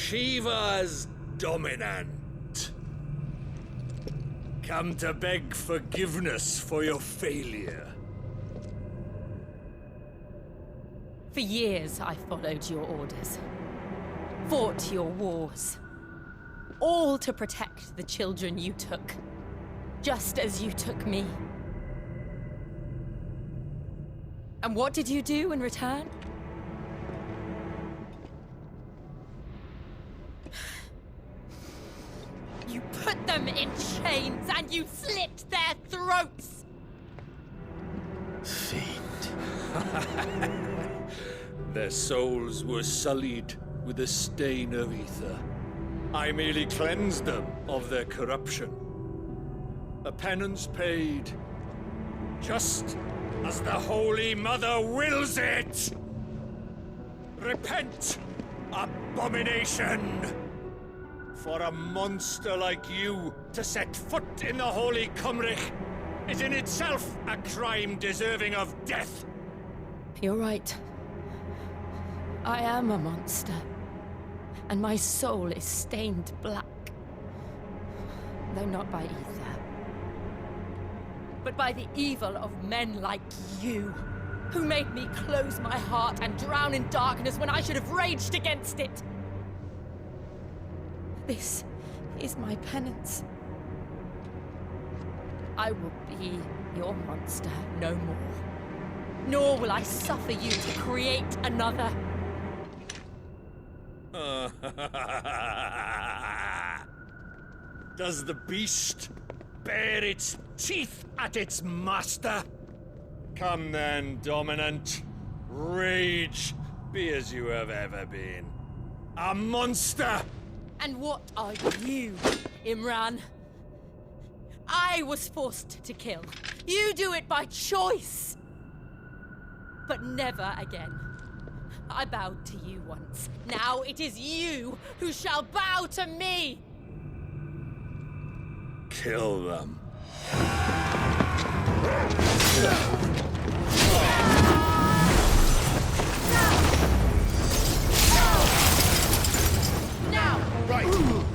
Shiva's dominant. Come to beg forgiveness for your failure. For years, I followed your orders. Fought your wars. All to protect the children you took. Just as you took me. And what did you do in return? You put them in chains and you slit their throats! Fiend. Their souls were sullied with the stain of ether. I merely cleansed them of their corruption. A penance paid, just as the Holy Mother wills it! Repent, abomination! For a monster like you to set foot in the Holy Cymric is in itself a crime deserving of death. You're right. I am a monster. And my soul is stained black. Though not by ether. But by the evil of men like you, who made me close my heart and drown in darkness when I should have raged against it. This is my penance. I will be your monster no more. Nor will I suffer you to create another. Does the beast bare its teeth at its master? Come then, dominant. Rage, be as you have ever been. A monster! And what are you, Imran? I was forced to kill. You do it by choice. But never again. I bowed to you once. Now it is you who shall bow to me! Kill them. Now! Right!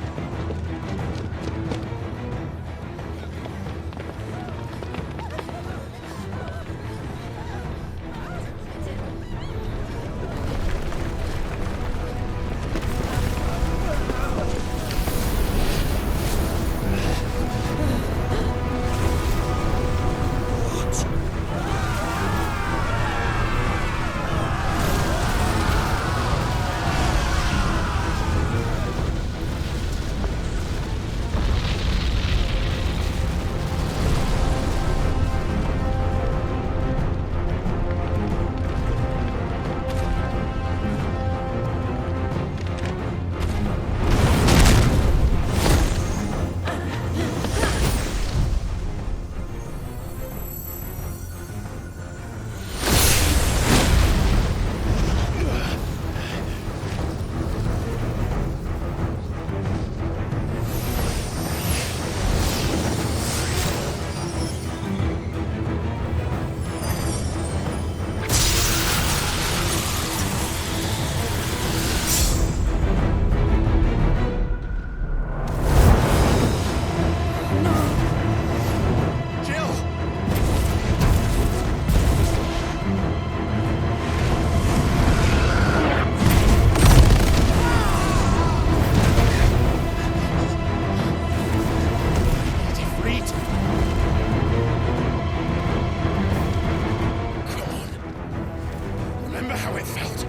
how it felt.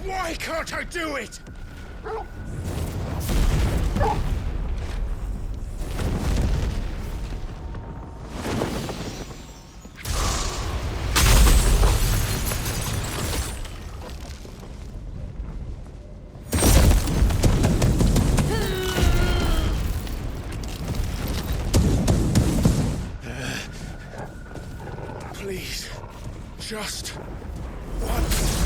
Why can't I do it? Please, just once.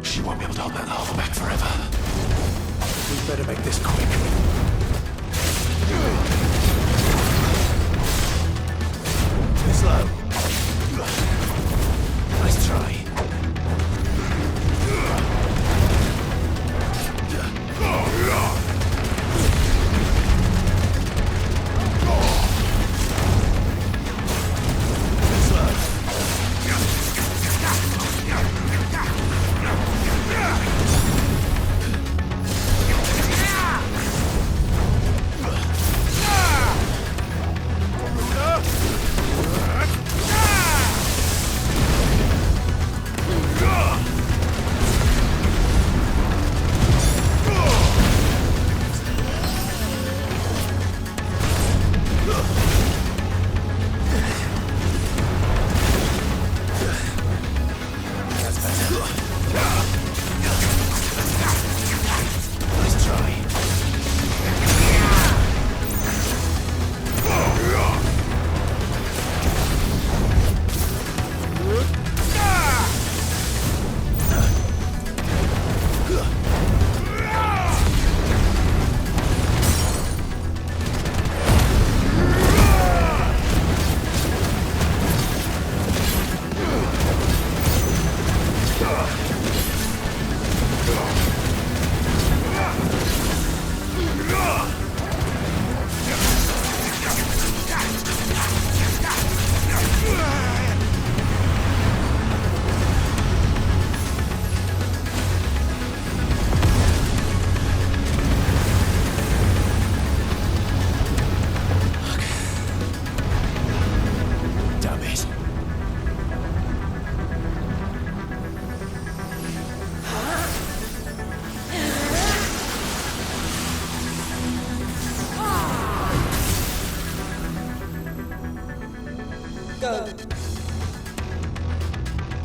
She won't be able to hold that lava back forever. We better make this quick. Too slow. Nice try.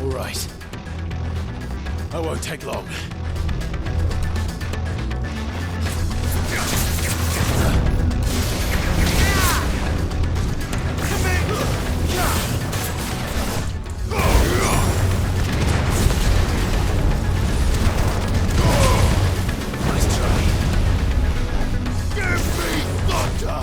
All right. I won't take long. Nice try. Give me thunder!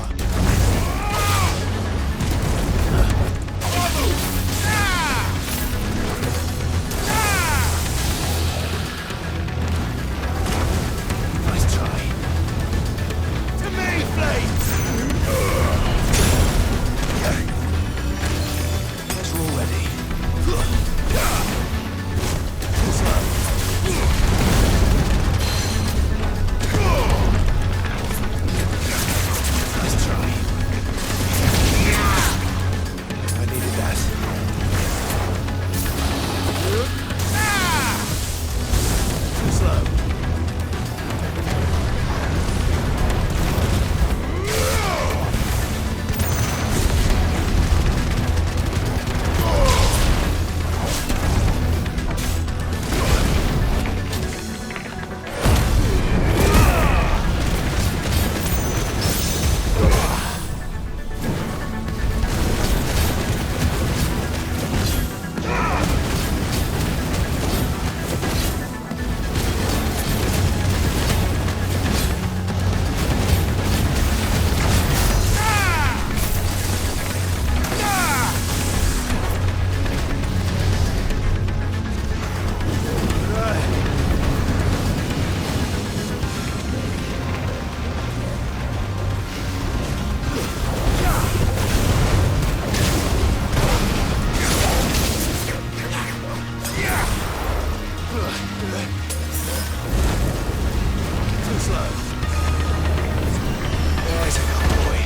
Too slow. There's a cowboy.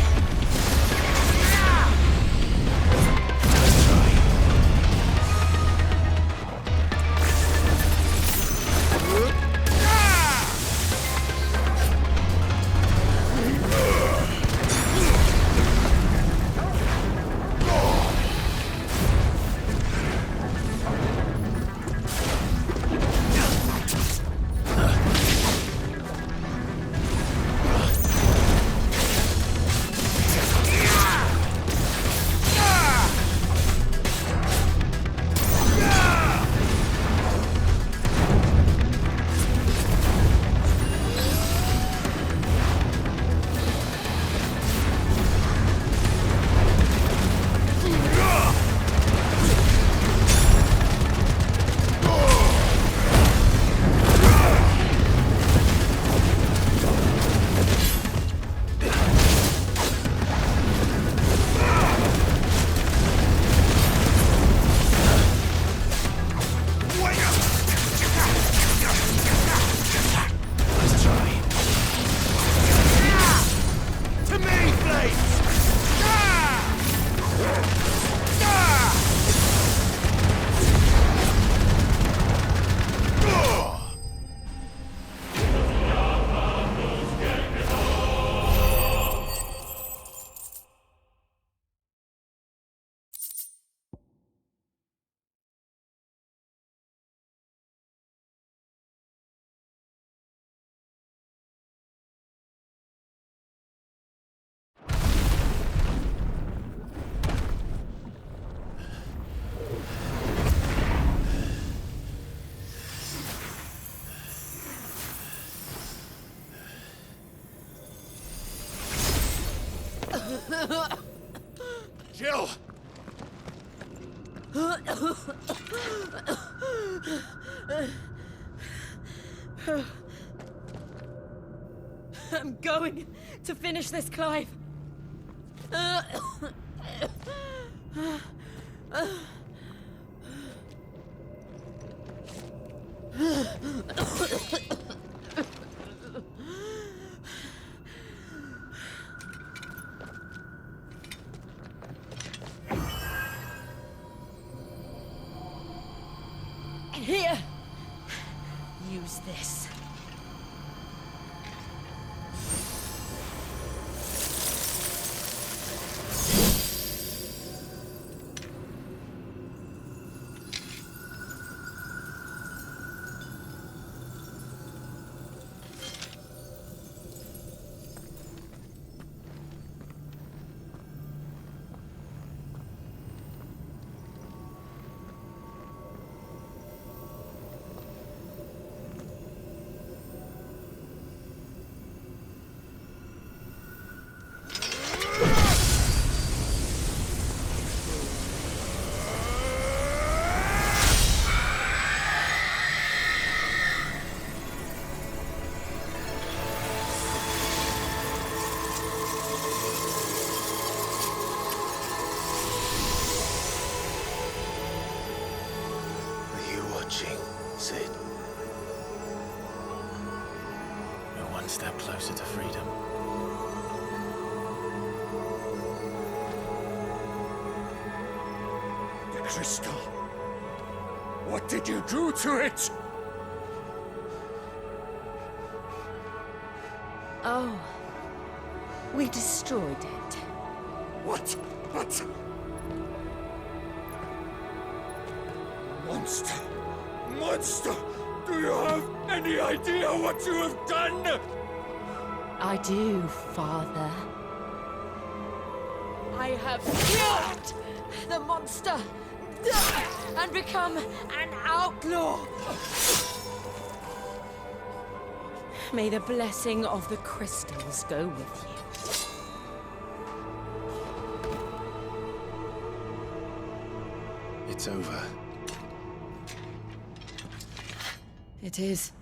Let's try. Jill! I'm going to finish this, Clive. Here. Use this. Sid. We're one step closer to freedom. The crystal. What did you do to it? Oh. We destroyed it. What? Monster! Monster! Do you have any idea what you have done? I do, Father. I have killed the monster and become an outlaw. May the blessing of the crystals go with you. It's over. It is.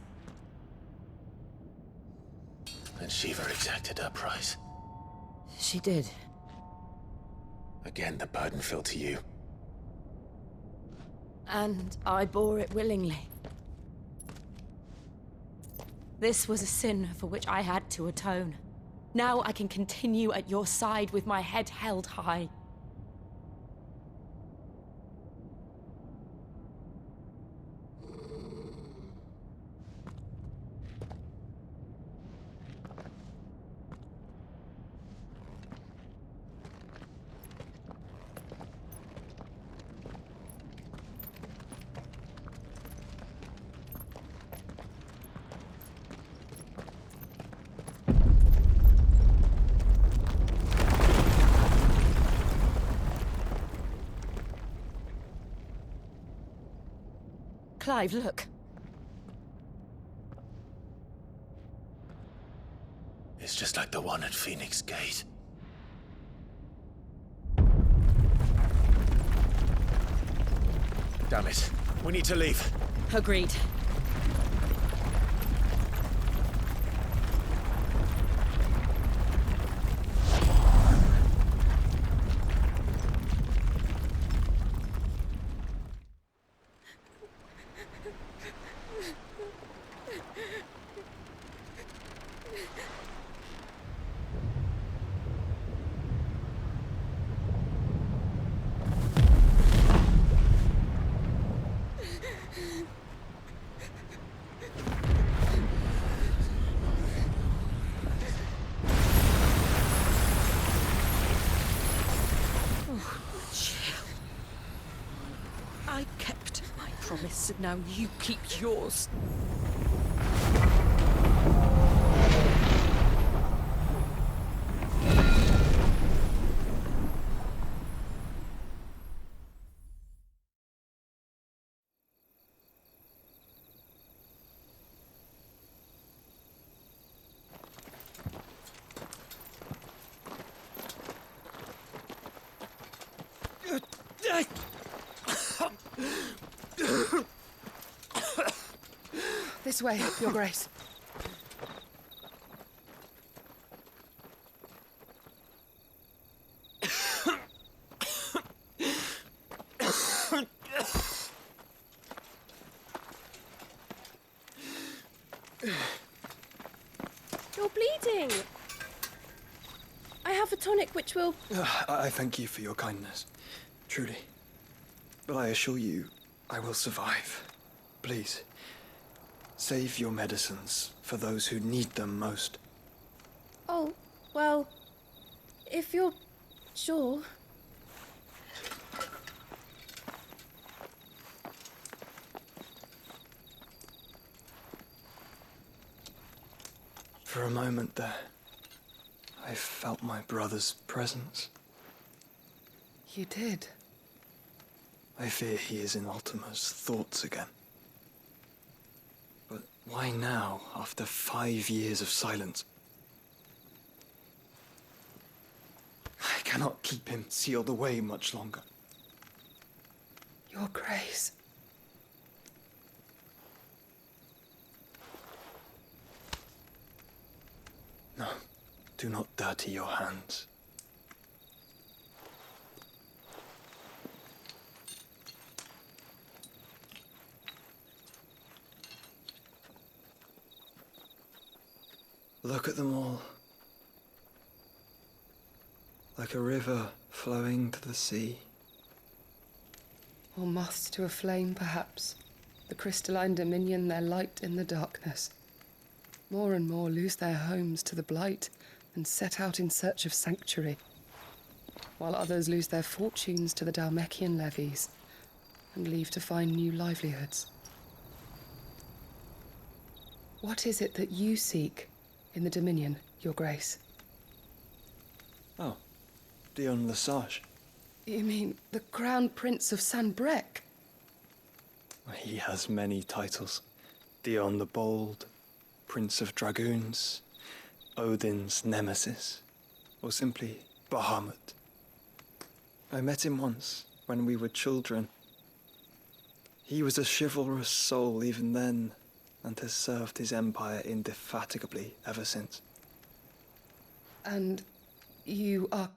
And Shiva exacted her price. She did. Again, the burden fell to you. And I bore it willingly. This was a sin for which I had to atone. Now I can continue at your side with my head held high. Clive, look. It's just like the one at Phoenix Gate. Damn it. We need to leave. Agreed. I kept my promise, and now you keep yours. This way, Your Grace. You're bleeding. I have a tonic which will... I thank you for your kindness, truly. But I assure you, I will survive. Please, save your medicines for those who need them most. Oh, well, if you're sure... For a moment there, I felt my brother's presence. You did? I fear he is in Ultima's thoughts again. But why now, after 5 years of silence? I cannot keep him sealed away much longer. Your Grace. No, do not dirty your hands. Look at them all. Like a river flowing to the sea. Or moths to a flame, perhaps. The crystalline dominion their light in the darkness. More and more lose their homes to the blight and set out in search of sanctuary, while others lose their fortunes to the Dalmekian levies and leave to find new livelihoods. What is it that you seek in the Dominion, Your Grace? Oh, Dion Lesage. You mean the Crown Prince of Sanbrec? He has many titles. Dion the Bold, Prince of Dragoons, Odin's Nemesis, or simply Bahamut. I met him once, when we were children. He was a chivalrous soul even then, and has served his empire indefatigably ever since. And you are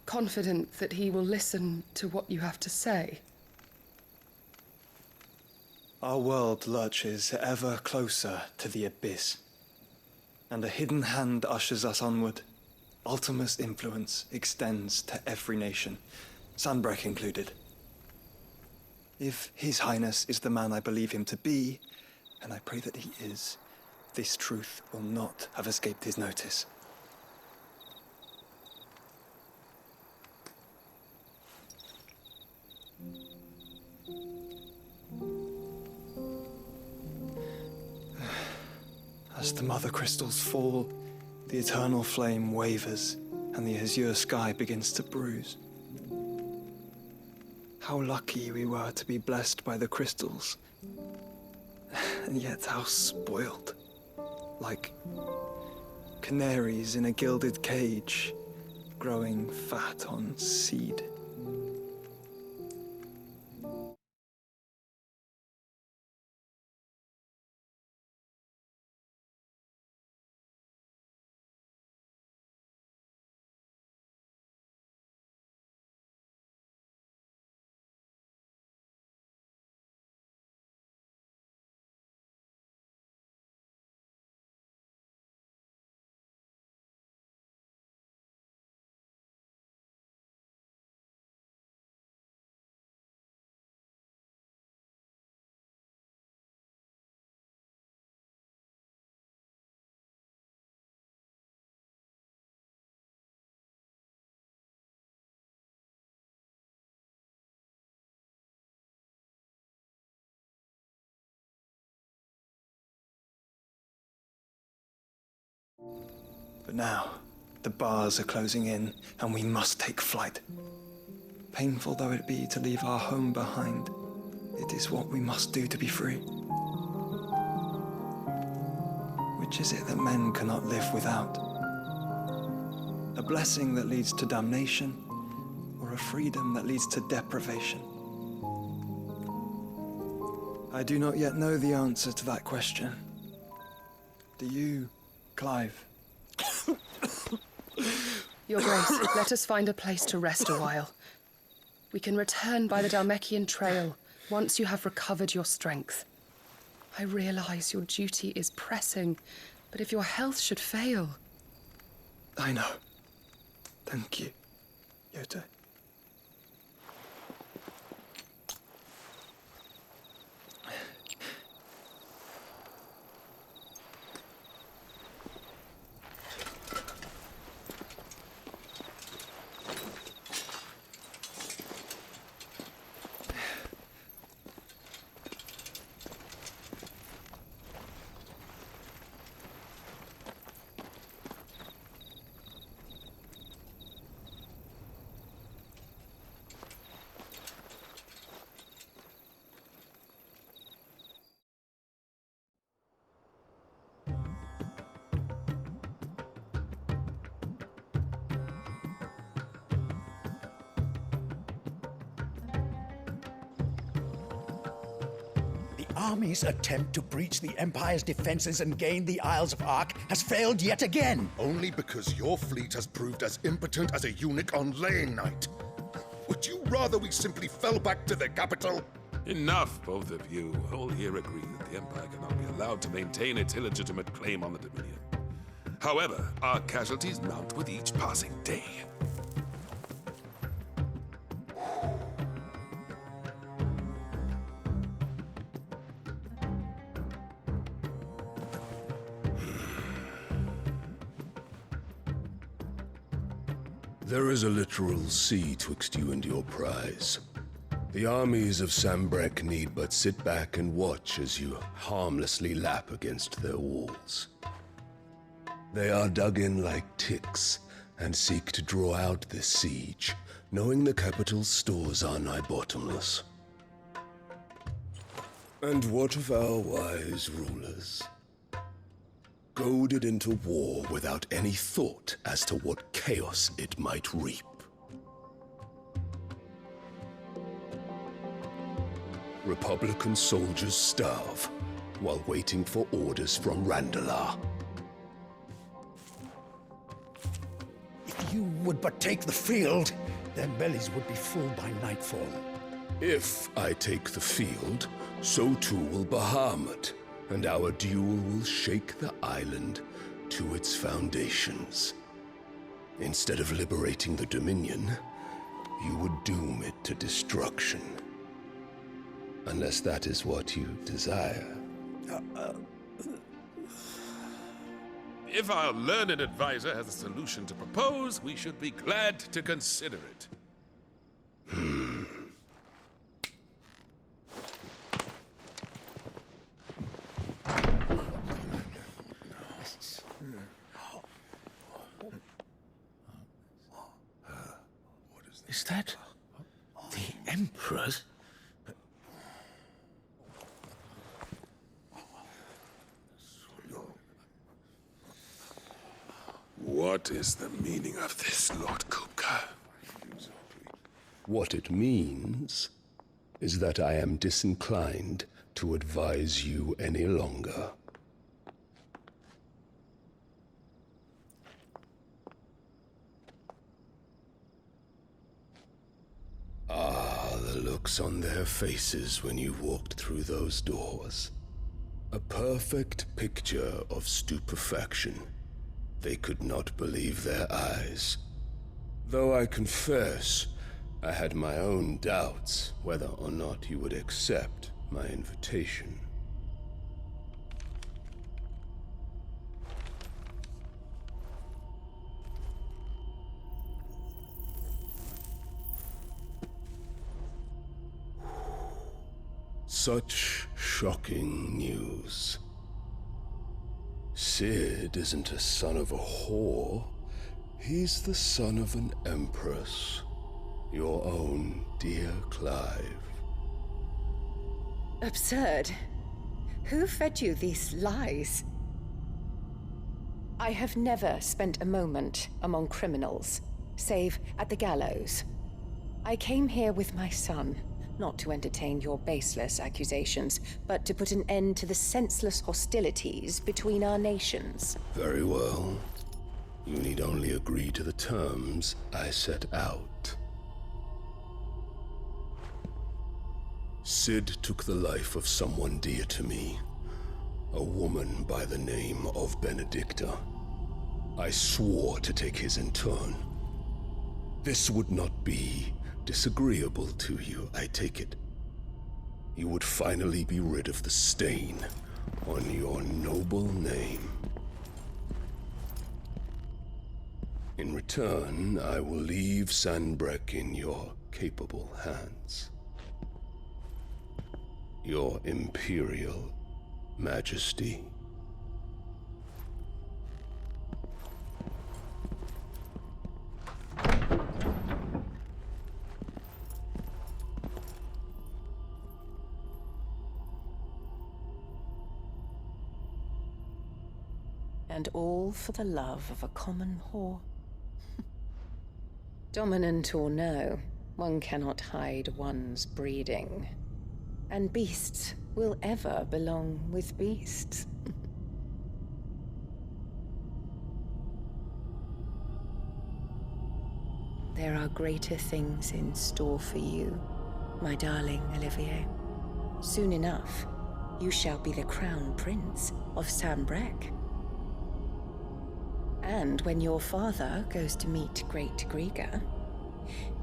confident that he will listen to what you have to say. Our world lurches ever closer to the abyss, and a hidden hand ushers us onward. Ultima's influence extends to every nation, Sanbreque included. If His Highness is the man I believe him to be, and I pray that he is, this truth will not have escaped his notice. As the mother crystals fall, the eternal flame wavers, and the azure sky begins to bruise. How lucky we were to be blessed by the crystals, and yet how spoiled. Like canaries in a gilded cage, growing fat on seed. But now, the bars are closing in, and we must take flight. Painful though it be to leave our home behind, it is what we must do to be free. Which is it that men cannot live without? A blessing that leads to damnation, or a freedom that leads to deprivation? I do not yet know the answer to that question. Do you, Clive? Your Grace, let us find a place to rest a while. We can return by the Dalmekian trail once you have recovered your strength. I realize your duty is pressing, but if your health should fail... I know. Thank you, Yote. Army's attempt to breach the Empire's defenses and gain the Isles of Ark has failed yet again. Only because your fleet has proved as impotent as a eunuch on laying night. Would you rather we simply fell back to the capital? Enough, both of you. All here agree that the Empire cannot be allowed to maintain its illegitimate claim on the Dominion. However, our casualties mount with each passing day. There is a literal sea twixt you and your prize. The armies of Sanbreque need but sit back and watch as you harmlessly lap against their walls. They are dug in like ticks and seek to draw out this siege, knowing the capital's stores are nigh bottomless. And what of our wise rulers? Goaded into war without any thought as to what chaos it might reap. Republican soldiers starve while waiting for orders from Randalar. If you would but take the field, their bellies would be full by nightfall. If I take the field, so too will Bahamut, and our duel will shake the island to its foundations. Instead of liberating the Dominion, you would doom it to destruction. Unless that is what you desire. If our learned advisor has a solution to propose, we should be glad to consider it. Is that the Emperor's? What is the meaning of this, Lord Kupka? What it means is that I am disinclined to advise you any longer. The looks on their faces when you walked through those doors. A perfect picture of stupefaction. They could not believe their eyes. Though I confess, I had my own doubts whether or not you would accept my invitation. Such shocking news. Sid isn't a son of a whore. He's the son of an empress. Your own dear Clive. Absurd. Who fed you these lies? I have never spent a moment among criminals, save at the gallows. I came here with my son, not to entertain your baseless accusations, but to put an end to the senseless hostilities between our nations. Very well. You need only agree to the terms I set out. Sid took the life of someone dear to me, a woman by the name of Benedicta. I swore to take his in turn. This would not be disagreeable to you, I take it. You would finally be rid of the stain on your noble name. In return, I will leave Sanbreque in your capable hands. Your Imperial Majesty. And all for the love of a common whore. Dominant or no, one cannot hide one's breeding. And beasts will ever belong with beasts. There are greater things in store for you, my darling Olivier. Soon enough, you shall be the crown prince of Sanbreque. And when your father goes to meet Great Griga,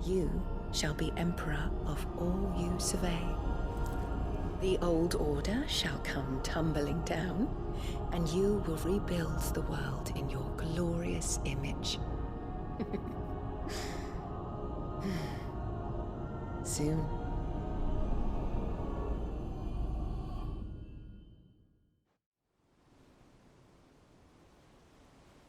you shall be emperor of all you survey. The old order shall come tumbling down, and you will rebuild the world in your glorious image. Soon,